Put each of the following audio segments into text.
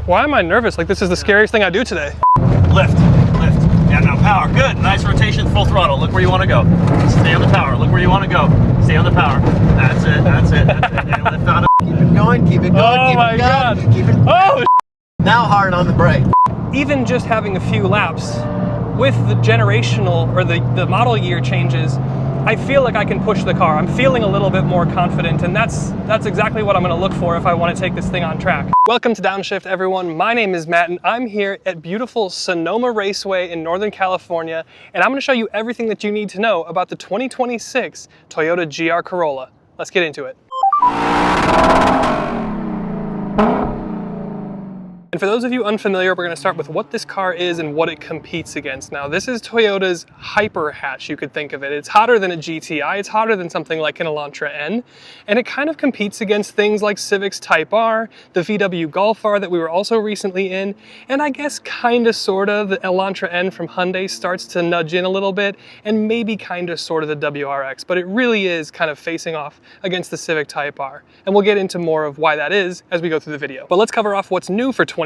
Why am I nervous? Like this is the scariest thing I do today. Lift. Yeah, now power. Good. Nice rotation, full throttle. Look where you want to go. Stay on the power. Look where you want to go. Stay on the power. That's it. And lift on it. Keep it going, keep it going, Oh keep my it God. going. Keep it Oh! Now hard on the brake. Even just having a few laps with the generational or the model year changes, I feel like I can push the car. I'm feeling a little bit more confident, and that's exactly what I'm gonna look for if I wanna take this thing on track. Welcome to Downshift, everyone. My name is Matt, and I'm here at beautiful Sonoma Raceway in Northern California, and I'm gonna show you everything that you need to know about the 2026 Toyota GR Corolla. Let's get into it. And for those of you unfamiliar, we're going to start with what this car is and what it competes against. Now, this is Toyota's hyper hatch, you could think of it. It's hotter than a GTI, it's hotter than something like an Elantra N, and it kind of competes against things like Civic's Type R, the VW Golf R that we were also recently in, and I guess kind of sort of the Elantra N from Hyundai starts to nudge in a little bit, and maybe kind of sort of the WRX, but it really is kind of facing off against the Civic Type R. And we'll get into more of why that is as we go through the video. But let's cover off what's new for 2026.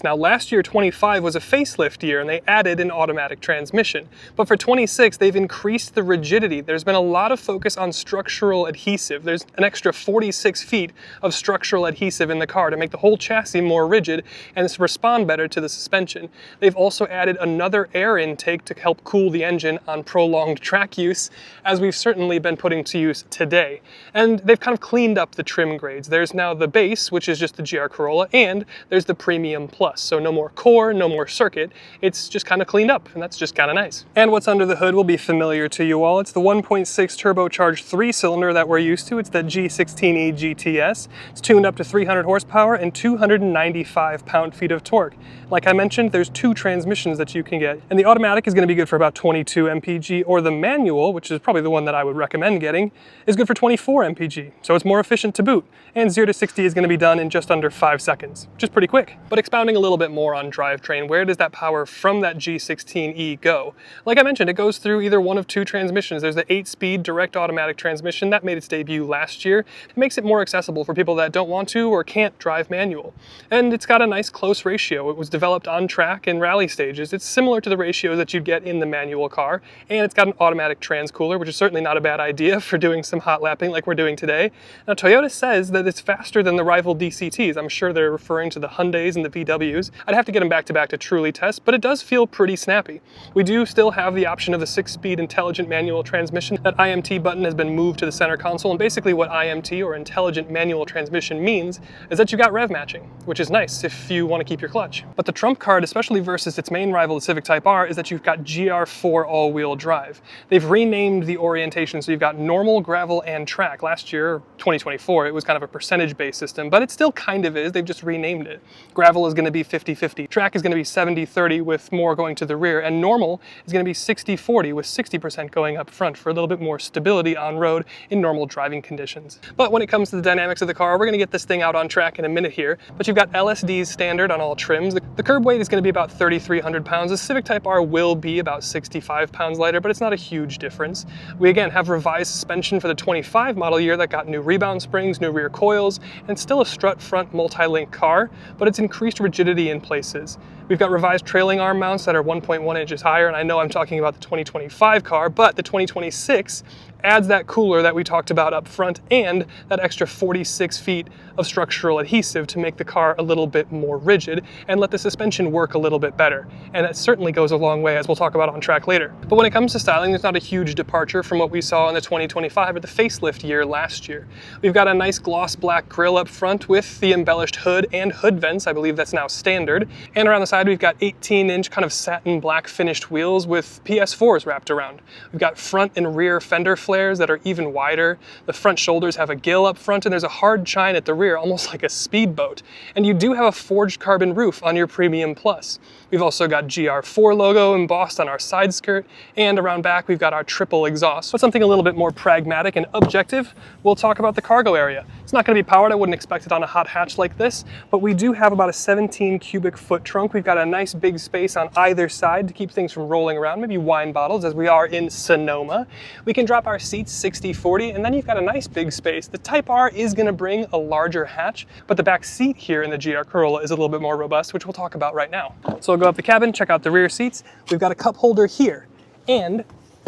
Now last year 25 was a facelift year and they added an automatic transmission, but for 26 they've increased the rigidity. There's been a lot of focus on structural adhesive. There's an extra 46 feet of structural adhesive in the car to make the whole chassis more rigid and to respond better to the suspension. They've also added another air intake to help cool the engine on prolonged track use, as we've certainly been putting to use today. And they've kind of cleaned up the trim grades. There's now the base, which is just the GR Corolla, and there's the Premium Plus. So no more core, no more circuit. It's just kind of cleaned up, and that's just kind of nice. And what's under the hood will be familiar to you all. It's the 1.6 turbocharged 3-cylinder that we're used to. It's that G16E GTS. It's tuned up to 300 horsepower and 295 pound-feet of torque. Like I mentioned, there's two transmissions that you can get, and the automatic is going to be good for about 22 mpg, or the manual, which is probably the one that I would recommend getting, is good for 24 mpg. So it's more efficient to boot, and 0 to 60 is going to be done in just under 5 seconds, which is pretty quick. But expounding a little bit more on Drivetrain, where does that power from that G16E go? Like I mentioned, it goes through either one of two transmissions. There's the 8-speed direct automatic transmission that made its debut last year. It makes it more accessible for people that don't want to or can't drive manual. And it's got a nice close ratio. It was developed on track in rally stages. It's similar to the ratios that you'd get in the manual car, and it's got an automatic transcooler, which is certainly not a bad idea for doing some hot lapping like we're doing today. Now, Toyota says that it's faster than the rival DCTs. I'm sure they're referring to the Hyundais and the VWs. I'd have to get them back to back to truly test, but it does feel pretty snappy. We do still have the option of the 6-speed intelligent manual transmission. That IMT button has been moved to the center console, and basically what IMT, or intelligent manual transmission, means is that you got rev matching, which is nice if you want to keep your clutch. But the trump card, especially versus its main rival, the Civic Type R, is that you've got GR4 all-wheel drive. They've renamed the orientation, so you've got normal, gravel, and track. Last year, 2024, it was kind of a percentage-based system, but it still kind of is. They've just renamed it. Gravel is going to be 50-50. Track is going to be 70-30 with more going to the rear, and normal is going to be 60-40 with 60% going up front for a little bit more stability on road in normal driving conditions. But when it comes to the dynamics of the car, we're going to get this thing out on track in a minute here, but you've got LSDs standard on all trims. The curb weight is going to be about 3,300 pounds. The Civic Type R will be about 65 pounds lighter, but it's not a huge difference. We again have revised suspension for the 25 model year that got new rebound springs, new rear coils, and it's still a strut front multi-link car, but it's increased rigidity in places. We've got revised trailing arm mounts that are 1.1 inches higher, and I know I'm talking about the 2025 car, but the 2026 adds that cooler that we talked about up front and that extra 46 feet of structural adhesive to make the car a little bit more rigid and let the suspension work a little bit better. And that certainly goes a long way, as we'll talk about on track later. But when it comes to styling, there's not a huge departure from what we saw in the 2025 or the facelift year last year. We've got a nice gloss black grille up front with the embellished hood and hood vents. I believe that's now standard. And around the side, we've got 18-inch kind of satin black finished wheels with PS4s wrapped around. We've got front and rear fender flares that are even wider. The front shoulders have a gill up front, and there's a hard chine at the rear, almost like a speedboat. And you do have a forged carbon roof on your Premium Plus. We've also got GR4 logo embossed on our side skirt, and around back we've got our triple exhaust. So something a little bit more pragmatic and objective, we'll talk about the cargo area. It's not going to be powered. I wouldn't expect it on a hot hatch like this, but we do have about a 17 cubic foot trunk. We've got a nice big space on either side to keep things from rolling around, maybe wine bottles, as we are in Sonoma. We can drop our R seats 60/40, and then you've got a nice big space. The Type R is going to bring a larger hatch, but the back seat here in the GR Corolla is a little bit more robust, which we'll talk about right now. So we'll go up the cabin, check out the rear seats. We've got a cup holder here, and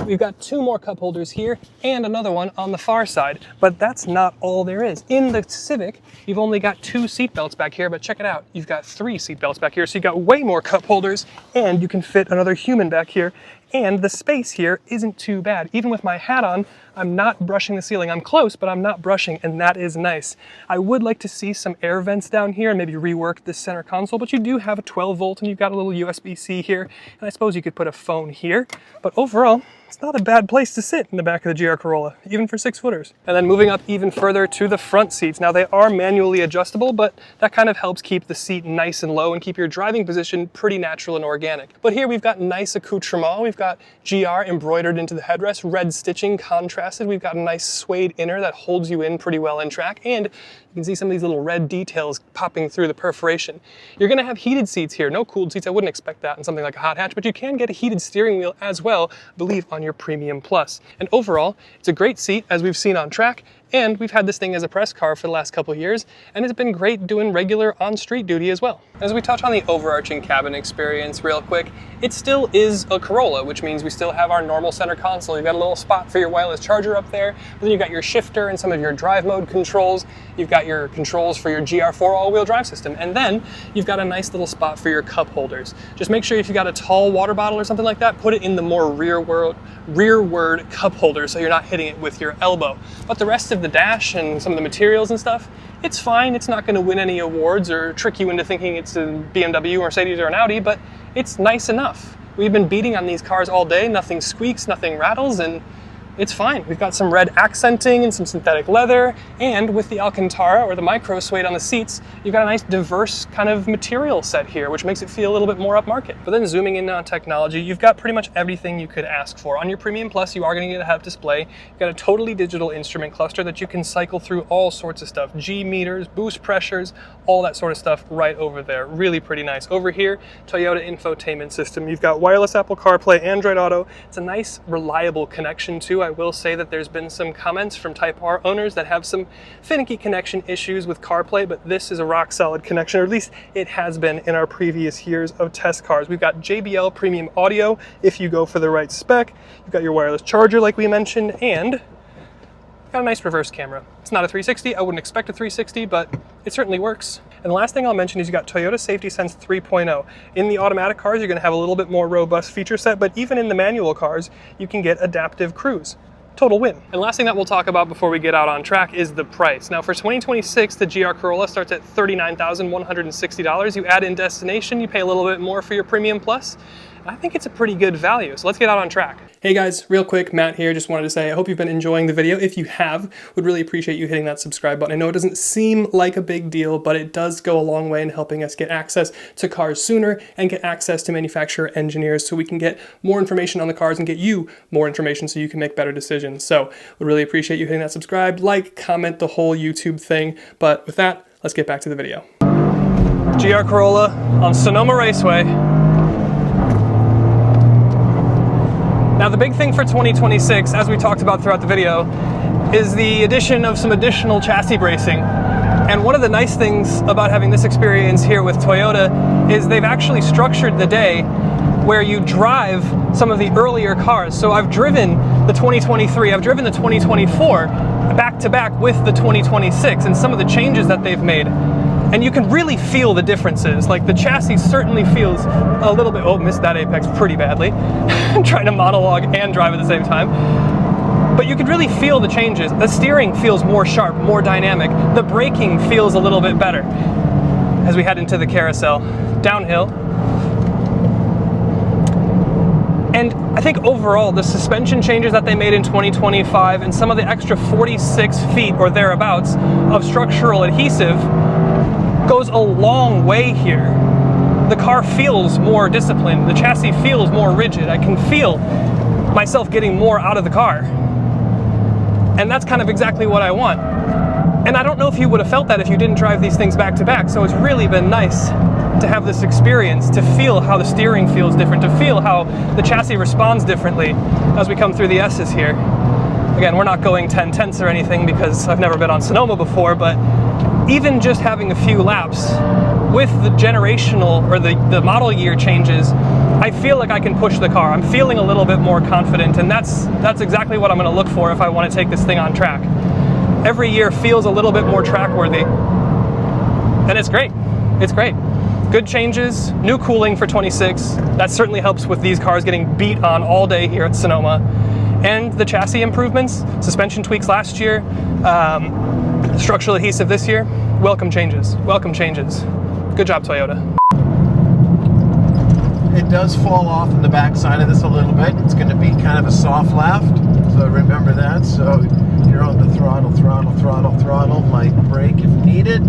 we've got 2 more cup holders here and another one on the far side, but that's not all there is. In the Civic, you've only got 2 seat belts back here, but check it out. You've got 3 seat belts back here, so you've got way more cup holders, and you can fit another human back here. And the space here isn't too bad. Even with my hat on, I'm not brushing the ceiling. I'm close, but I'm not brushing, and that is nice. I would like to see some air vents down here and maybe rework this center console, but you do have a 12 volt and you've got a little USB-C here, and I suppose you could put a phone here. But overall, it's not a bad place to sit in the back of the GR Corolla, even for 6-footers. And then moving up even further to the front seats. Now they are manually adjustable, but that kind of helps keep the seat nice and low and keep your driving position pretty natural and organic. But here we've got nice accoutrement. We've got GR embroidered into the headrest, red stitching contrasted. We've got a nice suede inner that holds you in pretty well in track, and you can see some of these little red details popping through the perforation. You're gonna have heated seats here, no cooled seats. I wouldn't expect that in something like a hot hatch, but you can get a heated steering wheel as well, I believe on your Premium Plus. And overall, it's a great seat as we've seen on track, and we've had this thing as a press car for the last couple of years, and it's been great doing regular on-street duty as well. As we touch on the overarching cabin experience real quick, it still is a Corolla, which means we still have our normal center console. You've got a little spot for your wireless charger up there, but then you've got your shifter and some of your drive mode controls. You've got your controls for your GR4 all-wheel drive system, and then you've got a nice little spot for your cup holders. Just make sure if you've got a tall water bottle or something like that, put it in the more rearward cup holder so you're not hitting it with your elbow. But the rest of the dash and some of the materials and stuff, it's fine. It's not going to win any awards or trick you into thinking it's a BMW, Mercedes, or an Audi, but it's nice enough. We've been beating on these cars all day. Nothing squeaks, nothing rattles, and it's fine. We've got some red accenting and some synthetic leather, and with the Alcantara or the micro suede on the seats, you've got a nice diverse kind of material set here, which makes it feel a little bit more upmarket. But then zooming in on technology, you've got pretty much everything you could ask for. On your Premium Plus, you are going to get a head-up display. You've got a totally digital instrument cluster that you can cycle through all sorts of stuff. G meters, boost pressures, all that sort of stuff right over there. Really pretty nice. Over here, Toyota infotainment system. You've got wireless Apple CarPlay, Android Auto. It's a nice, reliable connection too. I will say that there's been some comments from Type R owners that have some finicky connection issues with CarPlay, but this is a rock solid connection, or at least it has been in our previous years of test cars. We've got JBL premium audio if you go for the right spec. You've got your wireless charger like we mentioned, and got a nice reverse camera. It's not a 360, I wouldn't expect a 360, but it certainly works. And the last thing I'll mention is you got Toyota Safety Sense 3.0. In the automatic cars, you're gonna have a little bit more robust feature set, but even in the manual cars, you can get adaptive cruise. Total win. And last thing that we'll talk about before we get out on track is the price. Now for 2026, the GR Corolla starts at $39,160. You add in destination, you pay a little bit more for your Premium Plus. I think it's a pretty good value, so let's get out on track. Hey guys, real quick, Matt here. Just wanted to say I hope you've been enjoying the video. If you have, would really appreciate you hitting that subscribe button. I know it doesn't seem like a big deal, but it does go a long way in helping us get access to cars sooner and get access to manufacturer engineers so we can get more information on the cars and get you more information so you can make better decisions. So would really appreciate you hitting that subscribe, like, comment, the whole YouTube thing. But with that, let's get back to the video. GR Corolla on Sonoma Raceway. Now the big thing for 2026, as we talked about throughout the video, is the addition of some additional chassis bracing. And one of the nice things about having this experience here with Toyota is they've actually structured the day where you drive some of the earlier cars. So I've driven the 2023, I've driven the 2024 back to back with the 2026 and some of the changes that they've made. And you can really feel the differences. Like the chassis certainly feels a little bit, oh, missed that apex pretty badly. Trying to monologue and drive at the same time. But you can really feel the changes. The steering feels more sharp, more dynamic. The braking feels a little bit better as we head into the carousel. Downhill. And I think overall, the suspension changes that they made in 2025 and some of the extra 46 feet or thereabouts of structural adhesive goes a long way here. The car feels more disciplined. The chassis feels more rigid. I can feel myself getting more out of the car. And that's kind of exactly what I want. And I don't know if you would have felt that if you didn't drive these things back to back. So it's really been nice to have this experience, to feel how the steering feels different, to feel how the chassis responds differently as we come through the S's here. Again, we're not going 10/10ths or anything because I've never been on Sonoma before, but even just having a few laps with the generational or the model year changes, I feel like I can push the car. I'm feeling a little bit more confident, and that's exactly what I'm going to look for if I want to take this thing on track. Every year feels a little bit more track worthy, and it's great. It's great. Good changes, new cooling for 26. That certainly helps with these cars getting beat on all day here at Sonoma. And the chassis improvements, suspension tweaks last year, structural adhesive this year. Welcome changes. Welcome changes. Good job, Toyota. It does fall off in the back side of this a little bit. It's going to be kind of a soft left, so remember that. So you're on the throttle, light brake if needed.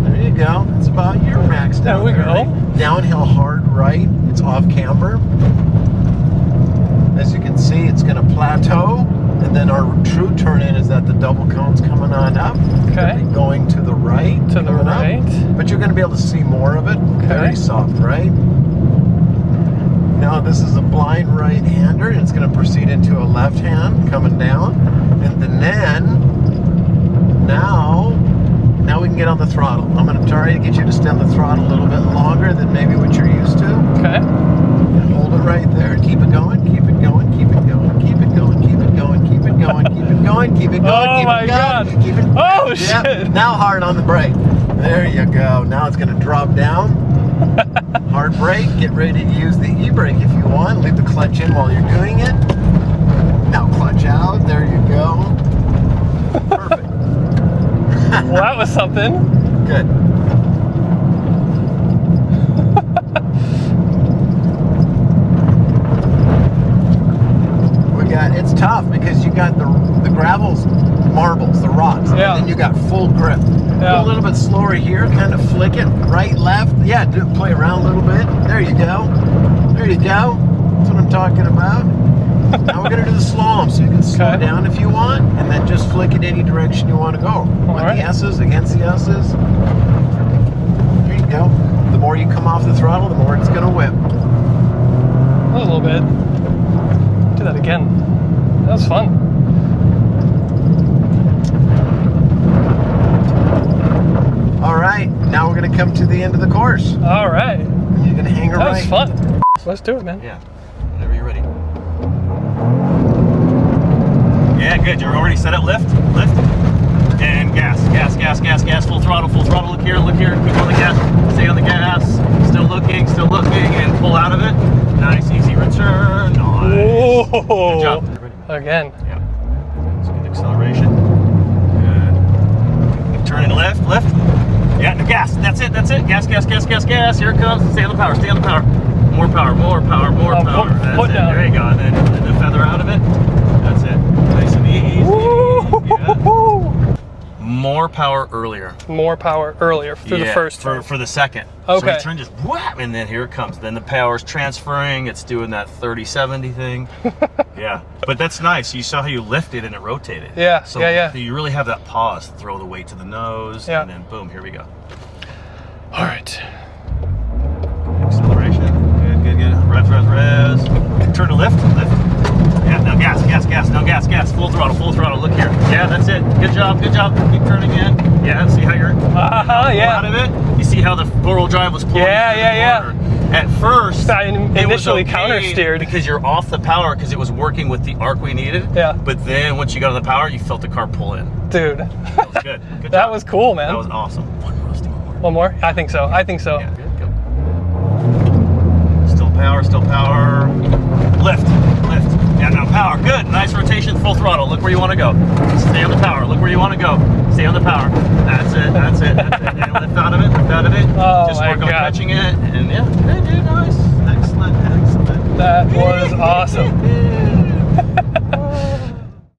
There you go. That's about your max down there. We go. Right? Downhill hard right. It's off camber. As you can see, it's going to plateau, and then our true turn in is that the double cone's coming on up. Okay. Going to the right. To the right. Up, but you're going to be able to see more of it. Okay. Very soft right. Now this is a blind right-hander, and it's going to proceed into a left hand coming down, and then now we can get on the throttle. I'm going to try to get you to stem the throttle a little bit longer than maybe what you're used to. Okay. And hold it right there. Keep it going. Keep it going. Keep it going. Keep it going. Keep it going. Keep it going. Keep it going. Keep it going. Oh my God! Keep it. Oh Yep. shit! Now hard on the brake. There you go. Now it's going to drop down. Hard brake. Get ready to use the e-brake if you want. Leave the clutch in while you're doing it. Now clutch out. There you go. Perfect. Well, that was something. Good. It's tough because you got the gravels, marbles, the rocks, Yeah. and then you got full grip. Yeah. Go a little bit slower here, kind of flick it right, left. Yeah, play around a little bit. There you go. There you go. That's what I'm talking about. Now we're going to do the slalom, so you can slow Okay. down if you want, and then just flick it any direction you want to go. On right. the S's, against the S's. There you go. The more you come off the throttle, the more it's going to whip. A little bit. Do that again. That was fun. All right, now we're going to come to the end of the course. All right. You're going to hang a That right. was fun. Let's do it, man. Yeah, whenever you're ready. Yeah, good. You're already set up. Lift, and gas, full throttle. Look here. Keep on the gas. Stay on the gas. Still looking, and pull out of it. Nice, easy return. Nice. Whoa. Good job. Again. Yeah. It's good acceleration. Good. Turn and lift. Yeah, no gas. That's it. Gas. Here it comes. Stay on the power. More power. That's foot it. down. There you go. And then the feather out of it. That's it. Nice and easy. Yeah. More power earlier. More power earlier through the first turn. For the second. Okay. So the turn just whap, and then here it comes. Then the power's transferring. It's doing that 30-70 thing. Yeah, but that's nice. You saw how you lifted and it rotated. Yeah. So Yeah. you really have that pause. Throw the weight to the nose, Yeah. and then boom, here we go. All right. Acceleration. Good. Res. Turn to lift. Yeah, now gas. No gas. Full throttle. Look here. Yeah, that's it. Good job. Keep turning in. Yeah, see how you're Yeah. out of it? You see how the four-wheel drive was pulling? Yeah. At first, I it was initially okay counter-steered. because you're off the power because it was working with the arc we needed. Yeah. But then once you got on the power, you felt the car pull in. Dude. That was good. Good That job. was cool, man. That was awesome. One more. One more? I think so. Yeah, good. Go. Still power. Lift. Yeah, now power. Good. Nice rotation. Full throttle. Look where you want to go. Stay on the power. Look where you want to go. Stay on the power. That's it. And lift out of it. Oh, Just my work on God. catching it. And yeah, good, dude. Nice. Excellent. That was awesome.